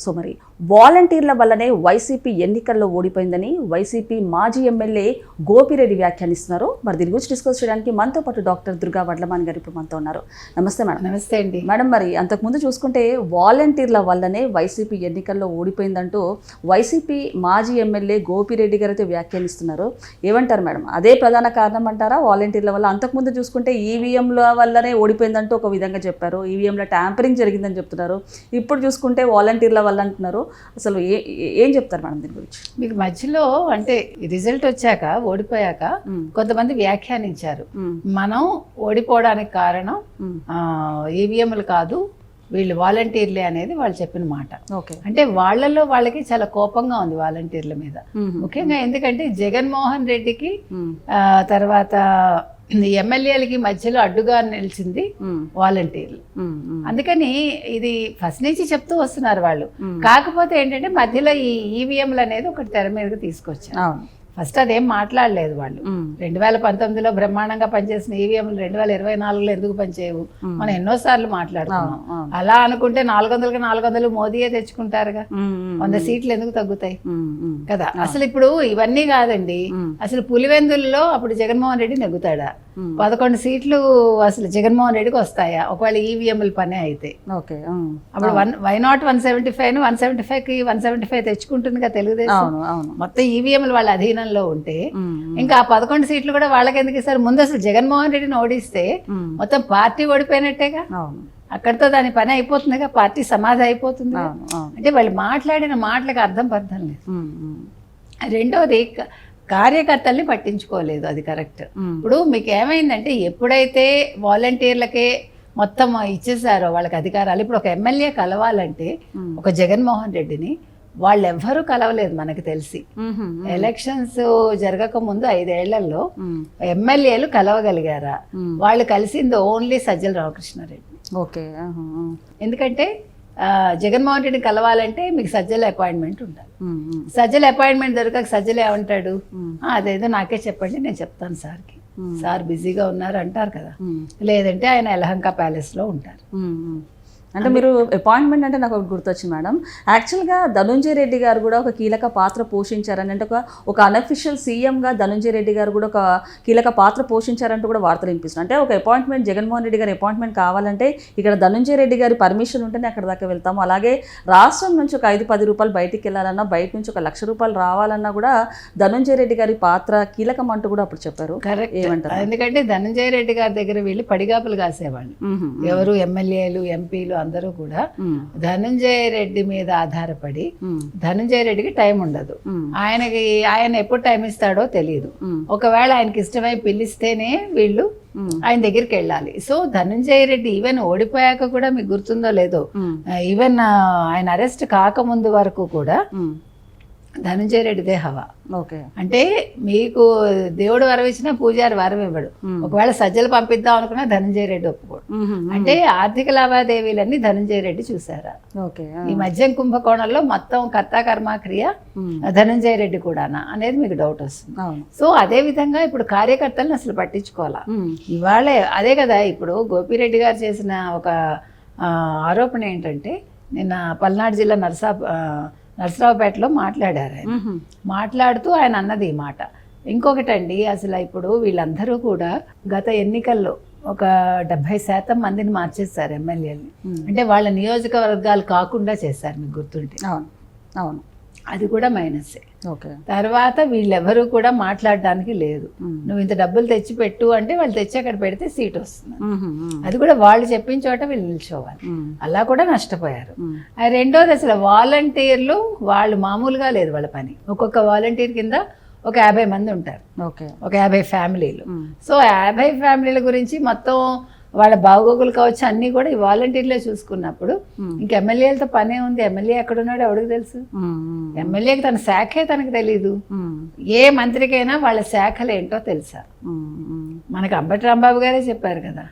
So మరి వాలంటీర్ల వల్లనే వైసీపీ ఎన్నికల్లో ఓడిపోయిందని వైసీపీ మాజీ ఎమ్మెల్యే గోపిరెడ్డి వ్యాఖ్యానిస్తున్నారు. మరి దీని గురించి డిస్కస్ చేయడానికి మనతో పాటు డాక్టర్ దుర్గా వడ్లమాన్ గారు ఇప్పుడు మనతో ఉన్నారు. నమస్తే మేడం. నమస్తే అండి మేడం, మరి అంతకుముందు చూసుకుంటే వాలంటీర్ల వల్లనే వైసీపీ ఎన్నికల్లో ఓడిపోయిందంటూ వైసీపీ మాజీ ఎమ్మెల్యే గోపిరెడ్డి గారు అయితే వ్యాఖ్యానిస్తున్నారు. ఏమంటారు మేడం? అదే ప్రధాన కారణం అంటారా వాలంటీర్ల వల్ల? అంతకుముందు చూసుకుంటే ఈవీఎంల వల్లనే ఓడిపోయిందంటూ ఒక విధంగా చెప్పారు, ఈవీఎంల ట్యాంపరింగ్ జరిగిందని చెప్తున్నారు. ఇప్పుడు చూసుకుంటే వాలంటీర్ల వల్ల అంటున్నారు. అసలు ఏం చెప్తారు మేడం దీని గురించి? మీకు మధ్యలో అంటే రిజల్ట్ వచ్చాక ఓడిపోయాక కొంతమంది వ్యాఖ్యానించారు, మనం ఓడిపోవడానికి కారణం ఈవీఎంలు కాదు, వీళ్ళు వాలంటీర్లే అనేది వాళ్ళు చెప్పిన మాట. అంటే వాళ్ళకి చాలా కోపంగా ఉంది వాలంటీర్ల మీద. ముఖ్యంగా ఎందుకంటే జగన్మోహన్ రెడ్డికి తర్వాత ఎమ్మెల్యేలకి మధ్యలో అడ్డుగా నిలిచింది వాలంటీర్లు. అందుకని ఇది ఫస్ట్ నుంచి చెప్తూ వస్తున్నారు వాళ్ళు. కాకపోతే ఏంటంటే మధ్యలో ఈ ఈవీఎంలు అనేది ఒకటి తెర మీదకి తీసుకొచ్చారు. ఫస్ట్ అదేం మాట్లాడలేదు వాళ్ళు. 2019లో బ్రహ్మాండంగా పనిచేసిన ఈవీఎంలు 2024లో ఎందుకు పనిచేయవు? మనం ఎన్నోసార్లు మాట్లాడుతున్నాం. అలా అనుకుంటే 400కి 400 మోదీయే తెచ్చుకుంటారుగా, 100 సీట్లు ఎందుకు తగ్గుతాయి కదా? అసలు ఇప్పుడు ఇవన్నీ కాదండి, అసలు పులివెందుల్లో అప్పుడు జగన్మోహన్ రెడ్డి నెగ్గుతాడా? 11 సీట్లు అసలు జగన్మోహన్ రెడ్డికి వస్తాయా ఒకవేళ ఈవీఎంల పనే అయితే? అప్పుడు వైనాట్ 175 175కి 175 తెచ్చుకుంటుంది కదా తెలుగుదేశం. మొత్తం ఈవీఎంలు వాళ్ళ అధీనంలో ఉంటే ఇంకా 11 సీట్లు కూడా వాళ్ళకి ఎందుకు ఇస్తారు? ముందు అసలు జగన్మోహన్ రెడ్డిని ఓడిస్తే మొత్తం పార్టీ ఓడిపోయినట్టేగా, అక్కడితో దాని పని అయిపోతుందిగా, పార్టీ సమాధి అయిపోతుంది. అంటే వాళ్ళు మాట్లాడిన మాటలకు అర్థం పర్థం లేదు. రెండోది కార్యకర్తల్ని పట్టించుకోలేదు, అది కరెక్ట్. ఇప్పుడు మీకు ఏమైందంటే ఎప్పుడైతే వాలంటీర్లకే మొత్తం ఇచ్చేసారో వాళ్ళకి అధికారాలు, ఇప్పుడు ఒక ఎమ్మెల్యే కలవాలంటే ఒక జగన్మోహన్ రెడ్డిని వాళ్ళెవ్వరూ కలవలేదు మనకు తెలిసి. ఎలక్షన్స్ జరగక ముందు 5 ఏళ్లలో ఎమ్మెల్యేలు కలవగలిగారా? వాళ్ళు కలిసింది ఓన్లీ సజ్జల రామకృష్ణారెడ్డి. ఎందుకంటే జగన్మోహన్ రెడ్డిని కలవాలంటే మీకు సజ్జల అపాయింట్మెంట్ ఉండాలి. సజ్జల అపాయింట్మెంట్ దొరకక సజ్జలు ఏమంటాడు? అదేదో నాకే చెప్పండి, నేను చెప్తాను సార్కి, సార్ బిజీగా ఉన్నారు అంటారు కదా. లేదంటే ఆయన యలహంక ప్యాలెస్ లో ఉంటారు. అంటే మీరు అపాయింట్మెంట్ అంటే నాకు ఒకటి గుర్తొచ్చింది మేడం. యాక్చువల్గా ధనుంజయ రెడ్డి గారు కూడా ఒక కీలక పాత్ర పోషించారని, అంటే ఒక అన్అఫిషియల్ సీఎంగా ధనుంజయ రెడ్డి గారు కూడా ఒక కీలక పాత్ర పోషించారంటూ కూడా వార్తలు వినిపిస్తుంది. అంటే ఒక అపాయింట్మెంట్, జగన్మోహన్ రెడ్డి గారి అపాయింట్మెంట్ కావాలంటే ఇక్కడ ధనుంజయ రెడ్డి గారి పర్మిషన్ ఉంటేనే అక్కడ దాకా వెళ్తాము. అలాగే రాష్ట్రం నుంచి ఒక 5-10 రూపాయలు బయటికి వెళ్ళాలన్నా, బయట నుంచి ఒక 1,00,000 రూపాయలు రావాలన్నా కూడా ధనుంజయ రెడ్డి గారి పాత్ర కీలకం అంటూ కూడా అప్పుడు చెప్పారు. కరెక్ట్. ఏమంటారు? ఎందుకంటే ధనుంజయ రెడ్డి గారి దగ్గర వెళ్ళి పడిగాపులు కాసేవాళ్ళు ఎవరు, ఎమ్మెల్యేలు, ఎంపీలు అందరూ కూడా. ధనుంజయ రెడ్డి మీద ఆధారపడి, ధనుంజయ రెడ్డికి టైం ఉండదు, ఆయన ఎప్పుడు టైం ఇస్తాడో తెలియదు. ఒకవేళ ఆయనకి ఇష్టమై పిలిస్తేనే వీళ్ళు ఆయన దగ్గరికి వెళ్ళాలి. సో ధనుంజయ రెడ్డి ఈవెన్ ఓడిపోయాక కూడా మీకు గుర్తుందో లేదో, ఈవెన్ ఆయన అరెస్ట్ కాకముందు వరకు కూడా ధనుంజయ రెడ్డిదే హవా. అంటే మీకు దేవుడు వరం ఇచ్చినా పూజారి వరం ఇవ్వడు. ఒకవేళ సజ్జలు పంపిద్దాం అనుకున్నా ధనుంజయ రెడ్డి ఒప్పుకోడు. అంటే ఆర్థిక లావాదేవీలన్నీ ధనుంజయ రెడ్డి చూసారా? ఈ మద్యం కుంభకోణంలో మొత్తం కర్తా కర్మాక్రియ ధనుంజయ రెడ్డి కూడానా అనేది మీకు డౌట్ వస్తుంది. సో అదే విధంగా ఇప్పుడు కార్యకర్తలను అసలు పట్టించుకోవాలా. ఇవాళే అదే కదా, ఇప్పుడు గోపిరెడ్డి గారు చేసిన ఒక ఆరోపణ ఏంటంటే, నిన్న పల్నాడు జిల్లా నరసరావుపేటలో మాట్లాడారు. ఆయన మాట్లాడుతూ ఆయన అన్నది ఈ మాట. ఇంకొకటండి, అసలు ఇప్పుడు వీళ్ళందరూ కూడా గత ఎన్నికల్లో ఒక 70% మందిని మార్చేస్తారు ఎమ్మెల్యేలని. అంటే వాళ్ళ నియోజకవర్గాలు కాకుండా చేశారు, మీకు గుర్తుంటే. అవును, అది కూడా మైనస్సే. తర్వాత వీళ్ళెవరూ కూడా మాట్లాడడానికి లేదు. నువ్వు ఇంత డబ్బులు తెచ్చి పెట్టు అంటే వాళ్ళు తెచ్చి అక్కడ పెడితే సీట్ వస్తుంది. అది కూడా వాళ్ళు చెప్పిన చోట వీళ్ళు నిల్చోవాలి. అలా కూడా నష్టపోయారు. రెండోది, అసలు వాలంటీర్లు వాళ్ళు మామూలుగా లేదు వాళ్ళ పని. ఒక్కొక్క వాలంటీర్ కింద ఒక 50 మంది ఉంటారు, ఒక 50 ఫ్యామిలీలు. సో 50 ఫ్యామిలీల గురించి మొత్తం వాళ్ళ బాగోగులు కావచ్చు అన్నీ కూడా ఈ వాలంటీర్లే చూసుకున్నప్పుడు ఇంక ఎమ్మెల్యేలతో పనే ఉంది. ఎమ్మెల్యే ఎక్కడున్నాడో ఎవరికి తెలుసు? ఎమ్మెల్యేకి తన శాఖే తనకు తెలీదు. ఏ మంత్రికైనా వాళ్ళ శాఖలు ఏంటో తెలుసా? మనకు అంబటి రాంబాబు గారే చెప్పారు కదా,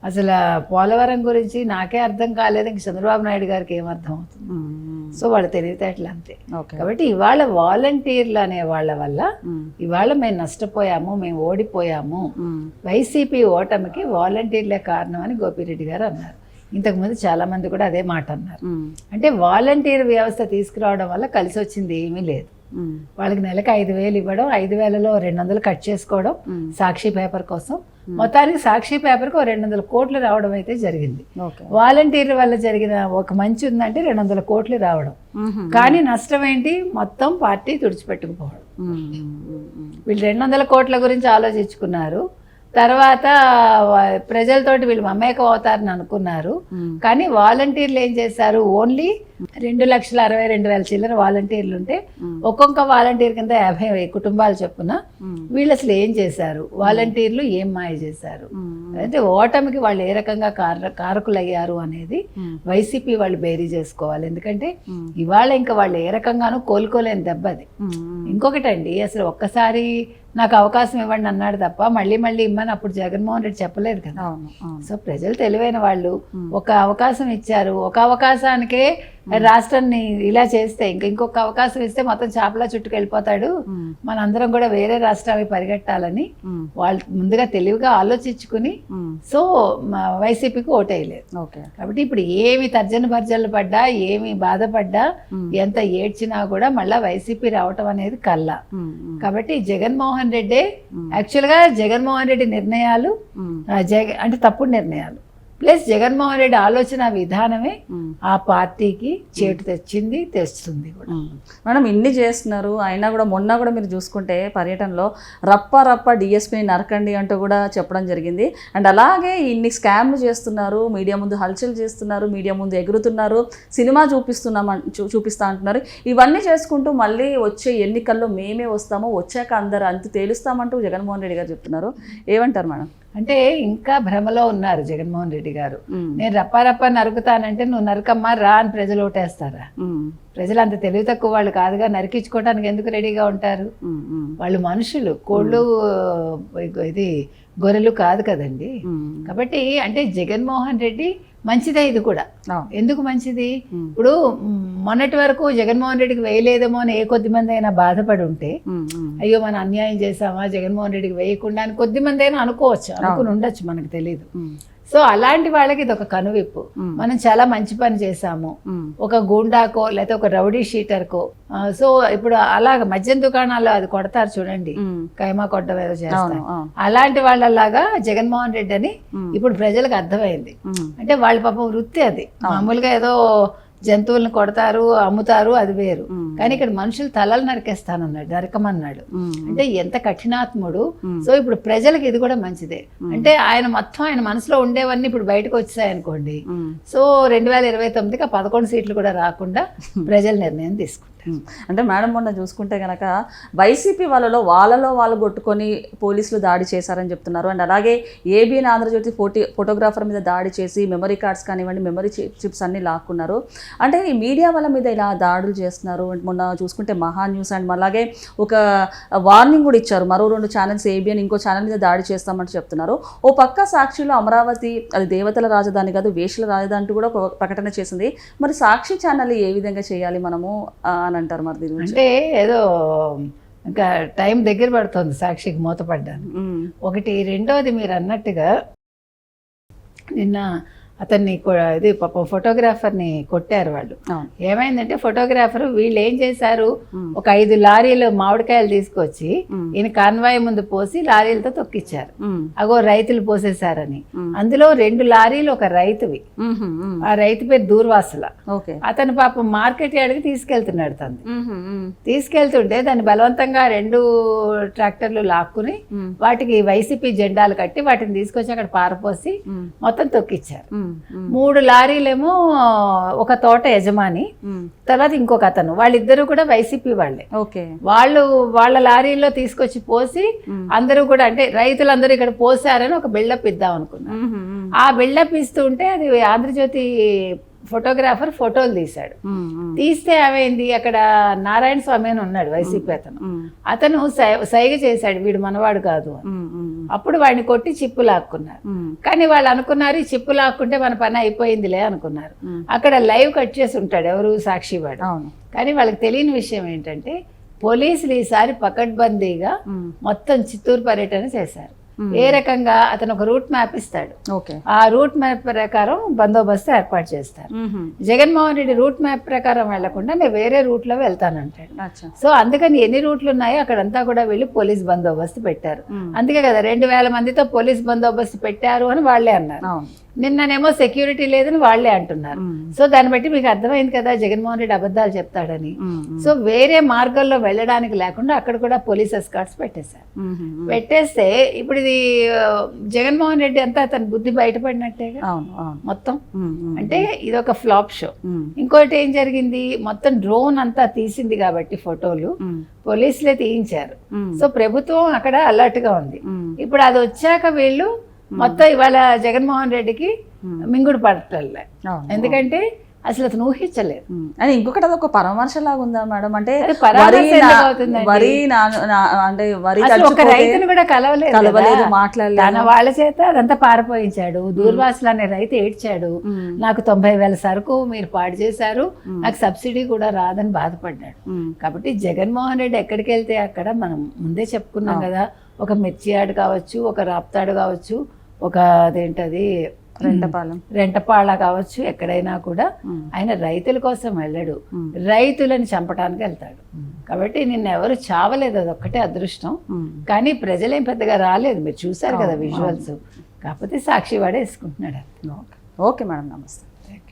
అసలు పోలవరం గురించి నాకే అర్థం కాలేదు, ఇంక చంద్రబాబు నాయుడు గారికి ఏమర్థం అవుతుంది? సో వాళ్ళు తెలివితేటలు అంతే. కాబట్టి ఇవాళ వాలంటీర్లు అనే వాళ్ళ వల్ల ఇవాళ మేము నష్టపోయాము, మేము ఓడిపోయాము, వైసీపీ ఓటమికి వాలంటీర్లే కారణం అని గోపిరెడ్డి గారు అన్నారు. ఇంతకుముందు చాలా మంది కూడా అదే మాట అన్నారు. అంటే వాలంటీర్ వ్యవస్థ తీసుకురావడం వల్ల కలిసి వచ్చింది ఏమీ లేదు. వాళ్ళకి నెలకు 5,000 ఇవ్వడం, 5,000లో 200 కట్ చేసుకోవడం సాక్షి పేపర్ కోసం. మొత్తానికి సాక్షి పేపర్కి 200 కోట్లు రావడం అయితే జరిగింది. వాలంటీర్ల వల్ల జరిగిన ఒక మంచి ఉందంటే 200 కోట్లు రావడం. కానీ నష్టం ఏంటి? మొత్తం పార్టీ తుడిచిపెట్టుకుపోవడం. వీళ్ళు 200 కోట్ల గురించి ఆలోచించుకున్నారు. తర్వాత ప్రజలతోటి వీళ్ళు మమేకం అవుతారని అనుకున్నారు. కానీ వాలంటీర్లు ఏం చేశారు? ఓన్లీ 2,62,200 చిల్లర వాలంటీర్లు ఉంటే ఒక్కొక్క వాలంటీర్ కింద 50 కుటుంబాలు చొప్పున. వీళ్ళు అసలు ఏం చేశారు? వాలంటీర్లు ఏం మాయ చేశారు? అంటే ఓటమికి వాళ్ళు ఏ రకంగా కారకులయ్యారు అనేది వైసీపీ వాళ్ళు బేరీ చేసుకోవాలి. ఎందుకంటే ఇవాళ ఇంకా వాళ్ళు ఏ రకంగానూ కోలుకోలేని దెబ్బ అది. ఇంకొకటండి, అసలు ఒక్కసారి నాకు అవకాశం ఇవ్వండి అన్నాడు తప్ప మళ్ళీ మళ్ళీ ఇమ్మని అప్పుడు జగన్మోహన్ రెడ్డి చెప్పలేదు కదా. సో ప్రజలు తెలివైన వాళ్ళు ఒక అవకాశం ఇచ్చారు. ఒక అవకాశానికే రాష్ట్రాన్ని ఇలా చేస్తే ఇంకొక అవకాశం ఇస్తే మొత్తం చేపలా చుట్టుకెళ్ళిపోతాడు, మనందరం కూడా వేరే రాష్ట్రానికి పరిగెట్టాలని వాళ్ళు ముందుగా తెలివిగా ఆలోచించుకుని సో వైసీపీకి ఓటేయలేదు. కాబట్టి ఇప్పుడు ఏమి తర్జన భర్జనలు పడ్డా, ఏమి బాధపడ్డా, ఎంత ఏడ్చినా కూడా మళ్ళా వైసీపీ రావటం అనేది కల్లా. కాబట్టి జగన్మోహన్ రెడ్డి యాక్చువల్గా జగన్మోహన్ రెడ్డి నిర్ణయాలు అంటే తప్పుడు నిర్ణయాలు, ప్లస్ జగన్మోహన్ రెడ్డి ఆలోచన విధానమే ఆ పార్టీకి చేటు తెస్తుంది కూడా. మేడం ఇన్ని చేస్తున్నారు, అయినా కూడా మొన్న కూడా మీరు చూసుకుంటే పర్యటనలో రప్ప డిఎస్పీని నరకండి అంటూ కూడా చెప్పడం జరిగింది. అండ్ అలాగే ఇన్ని స్కామ్లు చేస్తున్నారు, మీడియా ముందు హల్చల్ చేస్తున్నారు, మీడియా ముందు ఎగురుతున్నారు, సినిమా చూపిస్తా అంటున్నారు. ఇవన్నీ చేసుకుంటూ మళ్ళీ వచ్చే ఎన్నికల్లో మేమే వస్తామో, వచ్చాక అందరు అంత తేలుస్తామంటూ జగన్మోహన్ రెడ్డి గారు చెప్తున్నారు. ఏమంటారు మేడం? అంటే ఇంకా భ్రమలో ఉన్నారు జగన్మోహన్ రెడ్డి గారు. నేను రప్ప నరుకుతానంటే నువ్వు నరకమ్మా రా అని ప్రజలు ఓటేస్తారా? ప్రజలు అంత తెలివి తక్కువ వాళ్ళు కాదుగా. నరికించుకోవడానికి ఎందుకు రెడీగా ఉంటారు? వాళ్ళు మనుషులు, కోళ్ళు ఇది గొర్రెలు కాదు కదండి. కాబట్టి అంటే జగన్మోహన్ రెడ్డి మంచిదే ఇది కూడా. ఎందుకు మంచిది? ఇప్పుడు మొన్నటి వరకు జగన్మోహన్ రెడ్డికి వేయలేదేమో అని ఏ కొద్ది మంది అయినా బాధపడి ఉంటే, అయ్యో మనం అన్యాయం చేసామా జగన్మోహన్ రెడ్డికి వేయకుండా అని కొద్ది మంది అయినా అనుకోవచ్చు, అనుకుని ఉండొచ్చు, మనకు తెలియదు. సో అలాంటి వాళ్ళకి ఇది ఒక కనువిప్పు. మనం చాలా మంచి పని చేశాము, ఒక గూండాకో లేకపోతే ఒక రౌడీ షీటర్కో. సో ఇప్పుడు అలాగ మద్యం దుకాణాల్లో అది కొడతారు చూడండి, కైమా కొట్టడం ఏదో చేస్తారు, అలాంటి వాళ్ళలాగా జగన్మోహన్ రెడ్డి అని ఇప్పుడు ప్రజలకు అర్థమైంది. అంటే వాళ్ళ పాపం వృత్తి అది. మామూలుగా ఏదో జంతువులను కొడతారు, అమ్ముతారు, అది వేరు. కానీ ఇక్కడ మనుషులు తలలు నరికేస్తానన్నాడు, నరకమన్నాడు. అంటే ఎంత కఠినాత్ముడు. సో ఇప్పుడు ప్రజలకు ఇది కూడా మంచిదే. అంటే ఆయన మొత్తం ఆయన మనసులో ఉండేవన్నీ ఇప్పుడు బయటకు వచ్చాయి అనుకోండి. సో 2029కి 11 సీట్లు కూడా రాకుండా ప్రజలు నిర్ణయం తీసుకుంటారు. అంటే మేడం మొన్న చూసుకుంటే కనుక వైసీపీ వాళ్ళలో వాళ్ళు కొట్టుకొని పోలీసులు దాడి చేశారని చెప్తున్నారు. అండ్ అలాగే ఏబిఎన్ ఆంధ్రజ్యోతి ఫోటోగ్రాఫర్ మీద దాడి చేసి మెమరీ కార్డ్స్ కానివ్వండి, మెమరీ చిప్స్ అన్ని లాక్కున్నారు. అంటే ఈ మీడియా వాళ్ళ మీద ఇలా దాడులు చేస్తున్నారు. మొన్న చూసుకుంటే మహా న్యూస్ అండ్ అలాగే ఒక వార్నింగ్ కూడా ఇచ్చారు, మరో 2 ఛానల్స్ ఏబిఎన్ ఇంకో ఛానల్ మీద దాడి చేస్తామంటూ చెప్తున్నారు. ఓ పక్క సాక్షిలో అమరావతి అది దేవతల రాజధాని కాదు వేషల రాజధాని అంటూ కూడా ఒక ప్రకటన చేసింది. మరి సాక్షి ఛానల్ ఏ విధంగా చేయాలి మనము అని అంటారు? మరి దీని గురించి అంటే ఏదో ఇంకా టైం దగ్గర పడుతుంది సాక్షికి మూతపడ్డాను. ఒకటి. రెండోది మీరు అన్నట్టుగా నిన్న అతన్ని ఇది పాపం ఫోటోగ్రాఫర్ని కొట్టారు వాళ్ళు. ఏమైందంటే ఫోటోగ్రాఫర్ వీళ్ళు ఏం చేశారు, ఒక 5 లారీలు మామిడికాయలు తీసుకొచ్చి ఈయన కాన్వాయ్ ముందు పోసి లారీలతో తొక్కిచ్చారు. అగో రైతులు పోసేశారని. అందులో 2 లారీలు ఒక రైతువి. ఆ రైతు పేరు దూర్వాసుల. అతను పాపం మార్కెట్ యార్డ్కి తీసుకెళ్తున్నాడు. తీసుకెళ్తుంటే దాన్ని బలవంతంగా 2 ట్రాక్టర్లు లాక్కుని వాటికి వైసీపీ జెండాలు కట్టి వాటిని తీసుకొచ్చి అక్కడ పారపోసి మొత్తం తొక్కిచ్చారు. 3 లారీలేమో ఒక తోట యజమాని, తర్వాత ఇంకొక అతను, వాళ్ళిద్దరూ కూడా వైసీపీ వాళ్ళే. వాళ్ళ లారీల్లో తీసుకొచ్చి పోసి అందరూ కూడా అంటే రైతులందరూ ఇక్కడ పోసారని ఒక బిల్డప్ ఇద్దాం అనుకున్నారు. ఆ బిల్డప్ ఇస్తుంటే అది ఆంధ్రజ్యోతి ఫోటోగ్రాఫర్ ఫోటోలు తీశాడు. తీస్తే ఏమైంది, అక్కడ నారాయణ స్వామి అని ఉన్నాడు వైసీపీ అతను సైగ చేశాడు వీడు మనవాడు కాదు అని. అప్పుడు వాడిని కొట్టి చిప్పు లాక్కున్నారు. కానీ వాళ్ళు అనుకున్నారు ఈ చిప్పు లాక్కుంటే మన పని అయిపోయిందిలే అనుకున్నారు. అక్కడ లైవ్ కట్ చేసి ఉంటాడు ఎవరు, సాక్షి వాడు. కానీ వాళ్ళకి తెలియని విషయం ఏంటంటే పోలీసులు ఈసారి పకడ్బందీగా మొత్తం చిత్తూరు పర్యటన చేశారు. ఏ రకంగా అతను ఒక రూట్ మ్యాప్ ఇస్తాడు. ఓకే. ఆ రూట్ మ్యాప్ ప్రకారం బందోబస్తు ఏర్పాటు చేస్తారు. జగన్మోహన్ రెడ్డి రూట్ మ్యాప్ ప్రకారం వెళ్లకుండా నేను వేరే రూట్ లో వెళ్తానంటాడు. అచ్చా. సో అందుకని ఎన్ని రూట్లు ఉన్నాయో అక్కడంతా కూడా వెళ్ళి పోలీస్ బందోబస్తు పెట్టారు. అందుకే కదా 2000 మందితో పోలీస్ బందోబస్తు పెట్టారు అని వాళ్ళే అన్నారు. అవును. నిన్ననేమో సెక్యూరిటీ లేదని వాళ్ళే అంటున్నారు. సో దాన్ని బట్టి మీకు అర్థమైంది కదా జగన్మోహన్ రెడ్డి అబద్ధాలు చెప్తాడని. సో వేరే మార్గాల్లో వెళ్ళడానికి లేకుండా అక్కడ కూడా పోలీస్ ఎస్కార్ట్స్ పెట్టేశారు. పెట్టేస్తే ఇప్పుడు ఇది జగన్మోహన్ రెడ్డి అంతా అతని బుద్ధి బయటపడినట్టేగా మొత్తం. అంటే ఇది ఒక ఫ్లాప్ షో. ఇంకోటి ఏం జరిగింది, మొత్తం డ్రోన్ అంతా తీసింది కాబట్టి ఫోటోలు పోలీసులే తీయించారు. సో ప్రభుత్వం అక్కడ అలర్ట్ గా ఉంది. ఇప్పుడు అది వచ్చాక వీళ్ళు మొత్తం ఇవాళ జగన్మోహన్ రెడ్డికి మింగుడు పడటలే. ఎందుకంటే అసలు అతను ఊహించలేదు. అని ఇంకొకటి అదొక పరామర్శలాగా ఉందా మేడం? అంటే ఒక రైతును కూడా కలవలేదు, మాట్లాడలేదు. తన వాళ్ళ చేత అదంతా పారపోయించాడు. దూర్వాసులు అనే రైతు ఏడ్చాడు, నాకు 90,000 సరుకు మీరు పాడు చేశారు, నాకు సబ్సిడీ కూడా రాదని బాధపడ్డాడు. కాబట్టి జగన్మోహన్ రెడ్డి ఎక్కడికి వెళ్తే అక్కడ మనం ముందే చెప్పుకున్నాం కదా, ఒక మిర్చియాడు కావచ్చు, ఒక రాప్తాడు కావచ్చు, ఒక అదేంటది రెంటపాళ కావచ్చు, ఎక్కడైనా కూడా ఆయన రైతుల కోసం వెళ్ళడు, రైతులను చంపడానికి వెళ్తాడు. కాబట్టి నిన్న ఎవరు చావలేదు, అదొక్కటే అదృష్టం. కానీ ప్రజలేం పెద్దగా రాలేదు, మీరు చూసారు కదా విజువల్స్. కాకపోతే సాక్షి వాడే వేసుకుంటున్నాడు. ఓకే మేడం, నమస్తే.